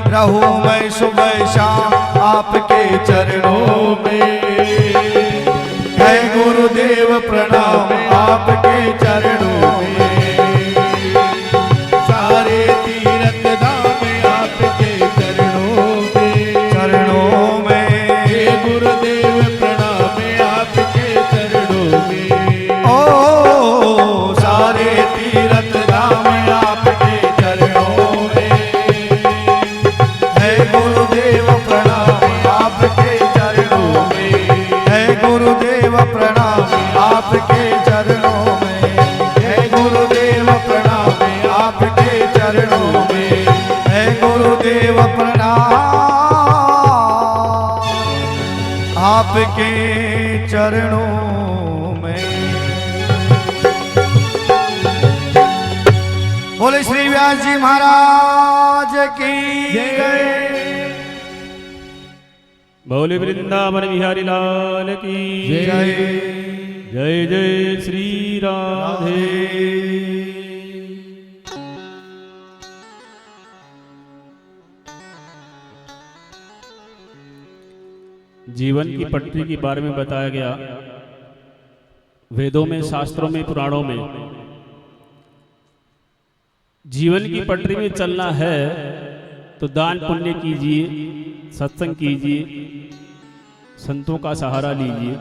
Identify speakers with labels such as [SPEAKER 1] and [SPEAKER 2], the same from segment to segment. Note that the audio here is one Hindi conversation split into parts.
[SPEAKER 1] रहूं मैं सुबह शाम आपके चरणों में। है गुरुदेव प्रणाम आपके चरणों में। सारे तीर्थ धाम आपके चरणों में। चरणों में हे गुरुदेव प्रणाम आपके चरणों में। ओ सारे तीर्थ धाम आपके चरणों में। है गुरुदेव प्रणाम आपके चरणों में। है गुरुदेव प्रणाम आपके चरणों में। है गुरुदेव प्रणाम आपके चरणों में। है गुरुदेव प्रणाम आपके चरणों में। बोले श्री व्यास जी महाराज की जय।
[SPEAKER 2] बोले वृंदावन बिहारी लाल की
[SPEAKER 1] जय।
[SPEAKER 2] जय जय श्री राधे। जीवन की पटरी के बारे में बताया गया वेदों में, शास्त्रों में, पुराणों में। जीवन की पटरी में चलना है तो दान पुण्य कीजिए, सत्संग कीजिए, संतों का सहारा लीजिए,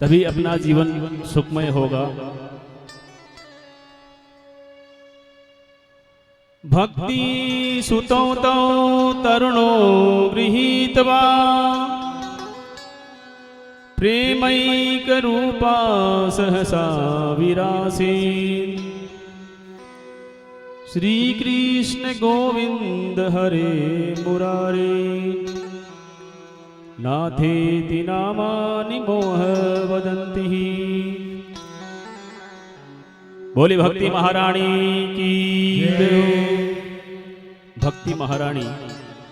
[SPEAKER 2] तभी अपना जीवन सुखमय होगा। भक्ति सुतौ तौ तरुणो गृहीत्वा प्रेमैक रूपा सहसा विरासे। श्री कृष्ण गोविंद हरे मुरारे नाथेति नामानि मोह वदन्ति। बोली भक्ति महारानी की जय। भक्ति महारानी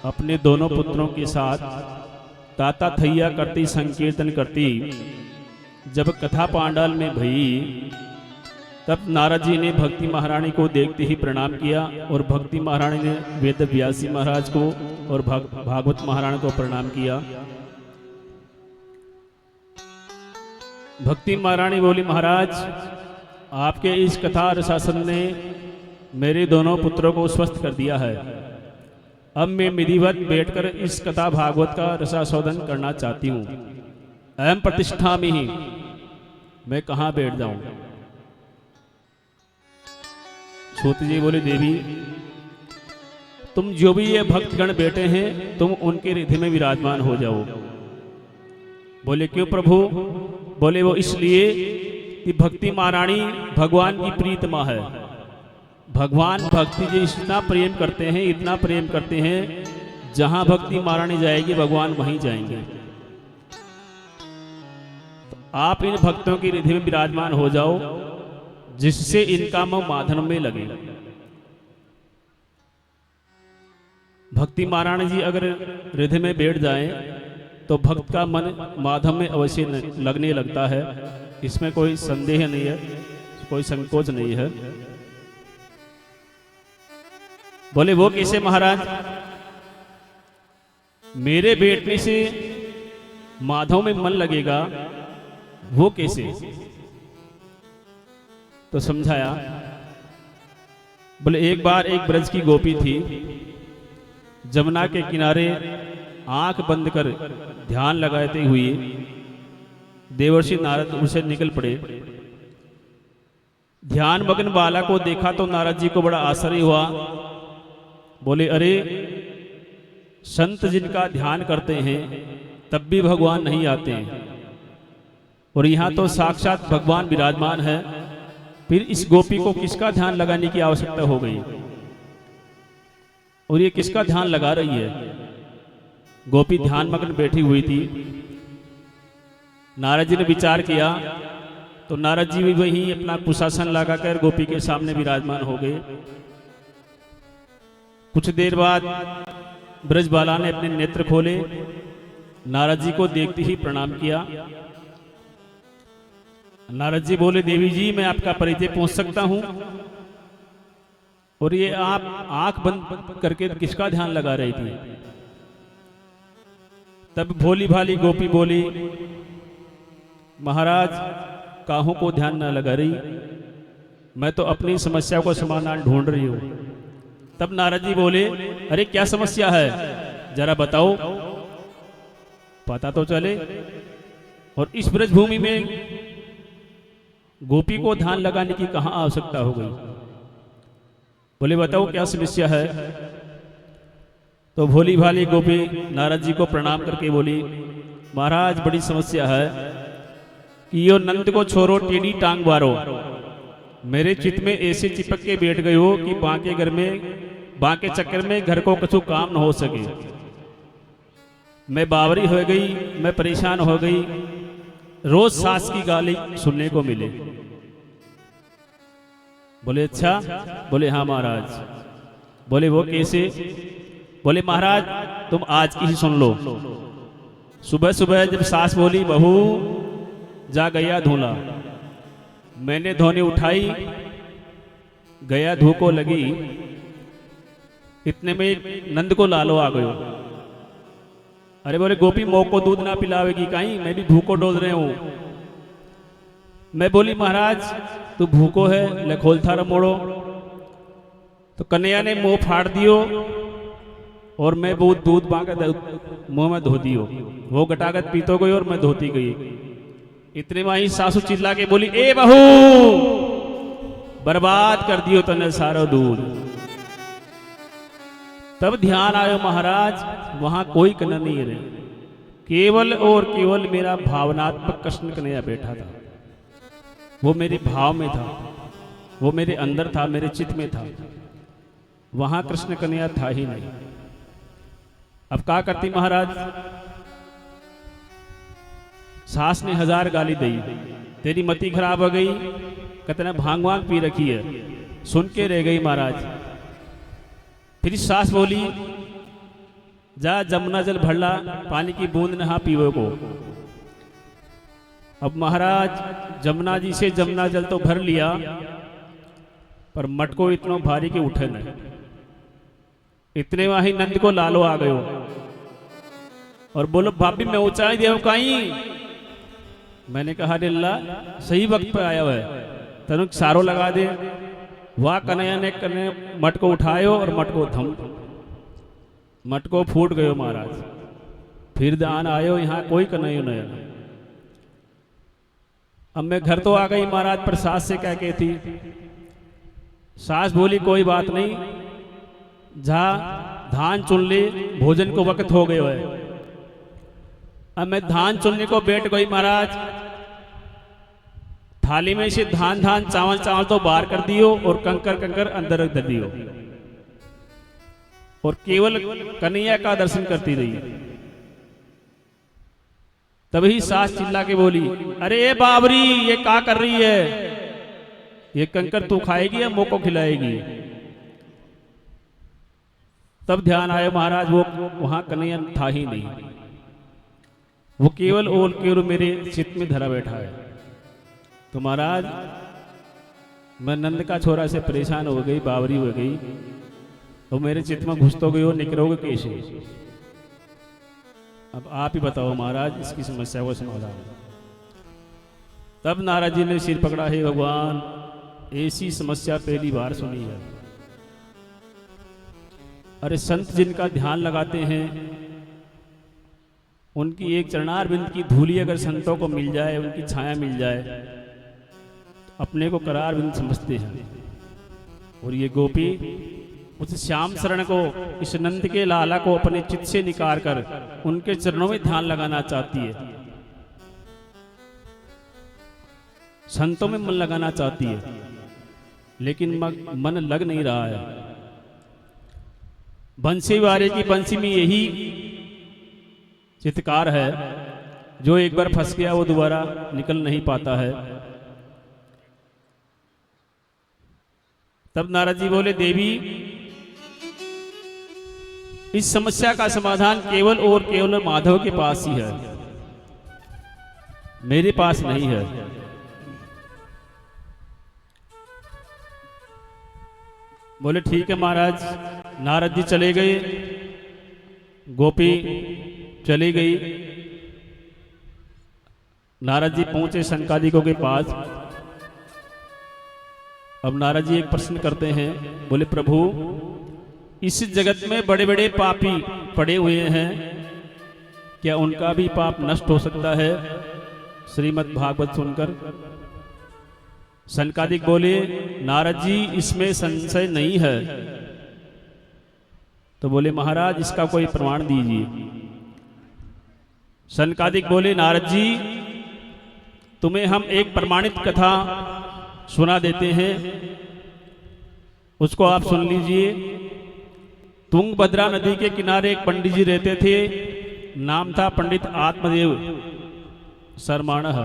[SPEAKER 2] अपने दोनों पुत्रों के साथ ताता थैया करती, संकीर्तन करती जब कथा पांडाल में भई, तब नारद जी ने भक्ति महारानी को देखते ही प्रणाम किया और भक्ति महारानी ने वेद व्यासी महाराज को और भागवत महारानी को प्रणाम किया। भक्ति महारानी बोली, महाराज आपके इस कथा अनुशासन ने मेरे दोनों पुत्रों को स्वस्थ कर दिया है। अब मैं विधिवत बैठकर इस कथा भागवत का रसास्वादन करना चाहती हूँ। अहम प्रतिष्ठा में ही मैं कहाँ बैठ जाऊं। सूत जी बोले, देवी तुम जो भी ये भक्तगण बैठे हैं तुम उनके हृदय में विराजमान हो जाओ। बोले क्यों प्रभु? बोले वो इसलिए कि भक्ति महारानी भगवान की प्रीतमा है। भगवान भक्ति जी इतना प्रेम करते हैं, इतना प्रेम करते हैं, जहां भक्ति महारानी जाएगी भगवान वहीं जाएंगे। तो आप इन भक्तों के हृदय में विराजमान हो जाओ जिससे इनका मन माधव में लगे। भक्ति महारानी जी अगर हृदय में बैठ जाएं तो भक्त का मन माधव में अवश्य लगने लगता है। इसमें कोई संदेह नहीं है, कोई संकोच नहीं है। बोले वो कैसे महाराज? मेरे बैठने से माधव में मन लगेगा, वो कैसे? तो समझाया। बोले एक बार एक ब्रज की गोपी थी, जमुना के किनारे आंख बंद कर ध्यान लगाते हुए देवर्षि नारद उसे निकल पड़े। ध्यान मग्न बाला को देखा तो नारद जी को बड़ा आश्चर्य हुआ। बोले अरे, संत जिनका ध्यान करते हैं तब भी भगवान नहीं आते हैं, और यहाँ तो साक्षात भगवान विराजमान है, फिर इस गोपी को किसका ध्यान लगाने की आवश्यकता हो गई? और ये किसका ध्यान लगा रही है? गोपी ध्यान मग्न बैठी हुई थी। नारद जी ने विचार किया तो नारद जी भी वहीं अपना कुशासन लगाकर गोपी के सामने विराजमान हो गए। कुछ देर बाद ब्रजबाला ने अपने नेत्र खोले, नारद जी को देखते ही प्रणाम किया। नारद जी बोले, देवी जी मैं आपका परिचय पूछ सकता हूं? और ये आप आंख बंद करके किसका ध्यान लगा रही थी? तब भोली भाली गोपी बोली, महाराज काहों को ध्यान न लगा रही, मैं तो अपनी समस्या को समाधान ढूंढ रही हूं। तब नारद जी बोले, अरे क्या समस्या है, जरा बताओ, पता तो चले। और इस ब्रजभूमि में गोपी को ध्यान लगाने की कहां आवश्यकता हो गई? बोले बताओ क्या समस्या है। तो भोली भाली गोपी नारद जी को प्रणाम करके बोली, महाराज बड़ी समस्या है कि यो नंद को छोरो टेढ़ी टांग बारो, मेरे चित्त में ऐसे चिपक के बैठ गए हो कि बांके चक्कर में घर को कछु काम न हो सके। मैं बावरी हो गई, मैं परेशान हो गई, रोज सास की गाली सुनने को मिले। बोले अच्छा? बोले हाँ महाराज। बोले वो कैसे? बोले महाराज तुम आज की ही सुन लो। सुबह सुबह जब सास बोली, बहू जा गया धोला, मैंने धोने उठाई, गया धो को लगी, इतने में नंद को लालो आ गयो। अरे बोले गोपी मोह को दूध ना पिलावेगी कहीं, मैं भी भूखो डोल रहे हूं। मैं बोली महाराज तू भूखो है, ले खोल थारा मोड़ो। तो कन्हैया ने मुंह फाड़ दियो और मैं वो दूध बांका मुंह में धो दियो, वो गटागट पीतो गई और मैं धोती गई। इतने में ही सासू चिल्ला के बोली, ए बहू बर्बाद कर दियो तने सारो दूध। तब ध्यान आयो महाराज वहां कोई कन्हैया नहीं रहे, केवल और केवल मेरा भावनात्मक कृष्ण कन्हैया बैठा था। वो मेरे भाव में था, वो मेरे अंदर था, मेरे चित्त में था, वहां कृष्ण कन्हैया था ही नहीं। अब क्या करती महाराज? सास ने 1000 गाली दी, तेरी मति खराब हो गई, कितना भांग वांग पी रखी है, सुन के रह गई महाराज। फिर सास बोली, जा जमुना जल भरला, पानी की बूंद नहा पीवे को। अब महाराज जमुना जी से जमुना जल तो भर लिया, पर मटको इतना भारी के उठे नहीं। इतने वहीं नंद को लालो आ गयो और बोलो भाभी मैं ऊंचाई देव कहीं। मैंने कहा अल्ला सही वक्त पे आया है, तनु सारो लगा दे। वाह कन्हैया ने मटको उठायो और मटको फूट गयो महाराज। फिर दान आयो, यहाँ कोई कन्हैया नहीं। अब मैं घर तो आ गई महाराज, पर सास से क्या कहती? सास बोली कोई बात नहीं, जा धान चुन ले, भोजन को वक्त हो गयो है। अब मैं धान चुनने को बैठ गई महाराज, थाली में से धान चावल तो बाहर कर दियो और कंकर अंदर रख दियो और केवल कन्हैया का दर्शन करती रही। तभी सास चिल्ला के बोली, अरे ये बाबरी ये क्या कर रही है? ये कंकर तू खाएगी या मोको खिलाएगी? तब ध्यान आया महाराज वो वहां कन्हैया था ही नहीं, वो केवल और केवल मेरे चित्त में धरा बैठा है। तो महाराज मैं नंद का छोरा से परेशान हो गई, बावरी हो गई, तो मेरे चित्त में घुस तो गई हो, निकलोगे कैसे? अब आप ही बताओ महाराज इसकी समस्या को समाधान। तब नारद जी ने सिर पकड़ा, है भगवान ऐसी समस्या पहली बार सुनी है। अरे संत जिनका ध्यान लगाते हैं उनकी एक चरणार बिंद की धूली अगर संतों को मिल जाए, उनकी छाया मिल जाए, तो अपने को करार बिंद समझते हैं। और ये गोपी उस श्याम शरण को, इस नंद के लाला को अपने चित्त से निकाल कर उनके चरणों में ध्यान लगाना चाहती है, संतों में मन लगाना चाहती है, लेकिन मन लग नहीं रहा है। बंसी वाले की बंसी में यही चित्कार है, जो एक बार फंस गया वो दोबारा निकल नहीं पाता है। तब नारद जी बोले, देवी इस समस्या का समाधान केवल और केवल माधव के पास ही है, मेरे पास नहीं है। बोले ठीक है महाराज। नारद जी चले गए, गोपी चली गई। नारद जी पहुंचे सनकादिकों के पास। अब नारद जी एक प्रश्न करते हैं, बोले प्रभु इस जगत में बड़े बड़े पापी पड़े हुए हैं, क्या उनका भी पाप नष्ट हो सकता है? श्रीमद् भागवत सुनकर सनकादिक बोले नारद जी इसमें संशय नहीं है। तो बोले महाराज इसका कोई प्रमाण दीजिए। सनकादिक बोले नारद जी तुम्हें हम एक प्रमाणित कथा सुना देते हैं, उसको आप सुन लीजिए। तुंगभद्रा नदी के किनारे एक पंडित जी रहते थे, नाम था पंडित आत्मदेव शर्माणः।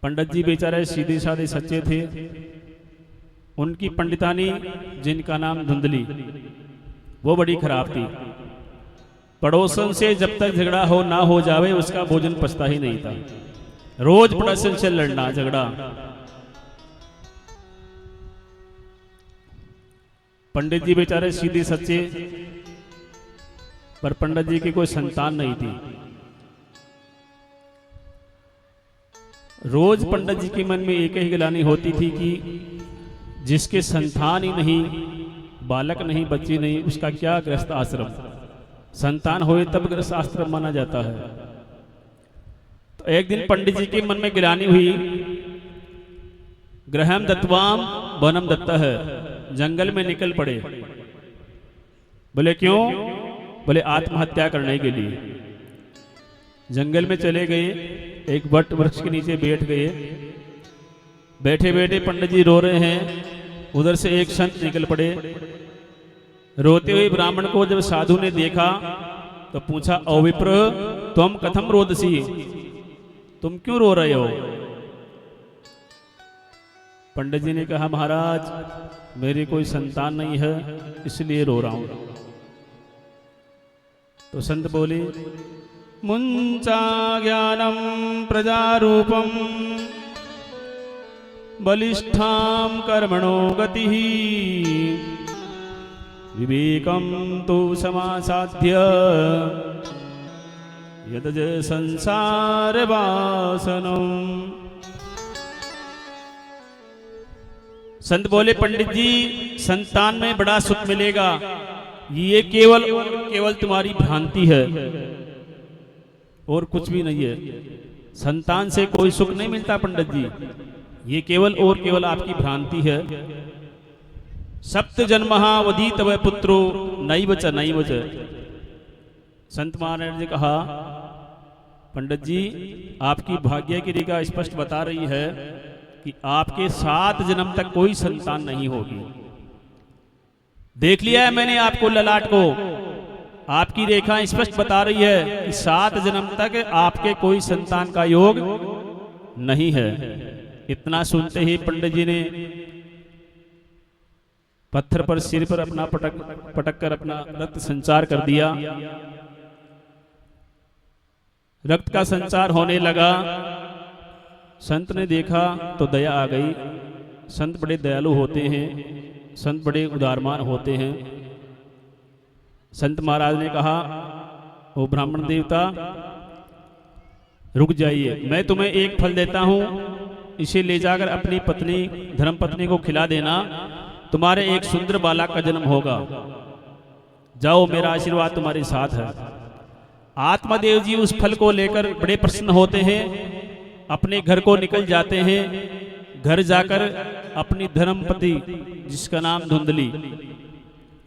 [SPEAKER 2] पंडित जी बेचारे सीधे साधे सच्चे थे। उनकी पंडितानी जिनका नाम धुंधली, वो बड़ी खराब थी। पड़ोसन से जब तक झगड़ा हो ना हो जावे उसका भोजन पचता ही नहीं था। रोज पड़ोसन से लड़ना झगड़ा। पंडित जी बेचारे सीधे सच्चे, पर पंडित जी की कोई संतान नहीं थी। रोज पंडित जी के मन में एक ही गिलानी होती थी कि जिसके संतान ही नहीं, बालक नहीं, बच्ची नहीं, उसका क्या गृहस्थ आश्रम। संतान होए तब गृहस्थ आश्रम माना जाता है। तो एक दिन पंडित जी के मन में गिलानी हुई, गृहम दत्वाम वनम दत्ता है, जंगल में निकल पड़े। बोले क्यों? बोले आत्महत्या करने के लिए। जंगल में चले गए, एक वट वृक्ष के नीचे बैठ गए। बैठे बैठे पंडित जी रो रहे हैं, उधर से एक संत निकल पड़े। रोते हुए ब्राह्मण को जब साधु ने देखा तो पूछा ओ विप्र तुम कथम रोदसी, तुम क्यों रो रहे हो? पंडित जी ने कहा महाराज मेरी कोई संतान नहीं है इसलिए रो रहा हूं। तो संत बोले मुंचा ज्ञानम प्रजारूपम बलिष्ठाम कर्मणो गति विवेकम तो समासाध्य यदज संसार वासनम। संत बोले पंडित जी संतान में बड़ा सुख मिलेगा, ये केवल तुम्हारी भ्रांति है और कुछ भी नहीं है। संतान से कोई सुख नहीं मिलता पंडित जी, ये केवल आपकी भ्रांति है। सप्त जन्महा वधी तव पुत्रो नैव च। संत महाराज ने कहा पंडित जी आपकी भाग्य की रेखा स्पष्ट बता रही है कि आपके 7 जन्म तक कोई संतान नहीं होगी। देख लिया है मैंने आपको ललाट को, आपकी रेखा स्पष्ट बता रही है कि 7 जन्म तक आपके कोई संतान का योग नहीं है। इतना सुनते ही पंडित जी ने पत्थर पर सिर पर अपना पटक कर अपना रक्त संचार कर दिया। रक्त का संचार होने लगा। संत ने देखा तो दया आ गई। संत बड़े दयालु होते हैं, संत बड़े उदारमान होते हैं। संत महाराज ने कहा ओ ब्राह्मण देवता रुक जाइए, मैं तुम्हें एक फल देता हूं, इसे ले जाकर अपनी पत्नी धर्म पत्नी को खिला देना, तुम्हारे एक सुंदर बालक का जन्म होगा। जाओ मेरा आशीर्वाद तुम्हारे साथ है। आत्मदेव जी उस फल को लेकर बड़े प्रसन्न होते हैं, अपने घर को निकल जाते हैं। घर जाकर अपनी धर्मपत्नी जिसका नाम धुंधली,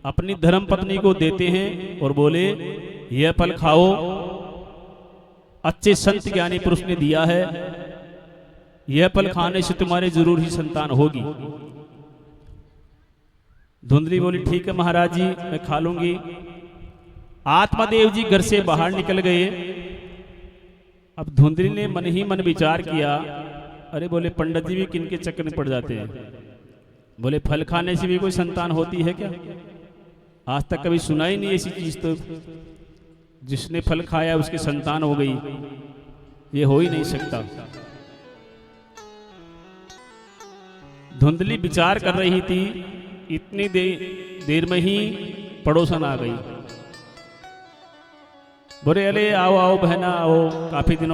[SPEAKER 2] अपनी धर्मपत्नी को देते हैं और बोले यह फल खाओ, अच्छे संत ज्ञानी पुरुष ने दिया है, यह फल खाने से तुम्हारे जरूर ही संतान होगी। धुंधली बोली ठीक है महाराज जी मैं खा लूंगी। आत्मदेव जी घर से बाहर निकल गए। अब धुंधली ने मन ही मन विचार किया, अरे बोले पंडित जी भी किनके चक्कर में पड़ जाते हैं, बोले फल खाने से भी कोई संतान होती है क्या? आज तक कभी सुना ही नहीं ऐसी चीज, तो जिसने फल खाया उसकी संतान हो गई, ये हो ही नहीं सकता। धुंधली विचार कर रही थी इतनी देर में ही पड़ोसन आ गई। बोले अरे आओ आओ बहना आओ, काफी दिनों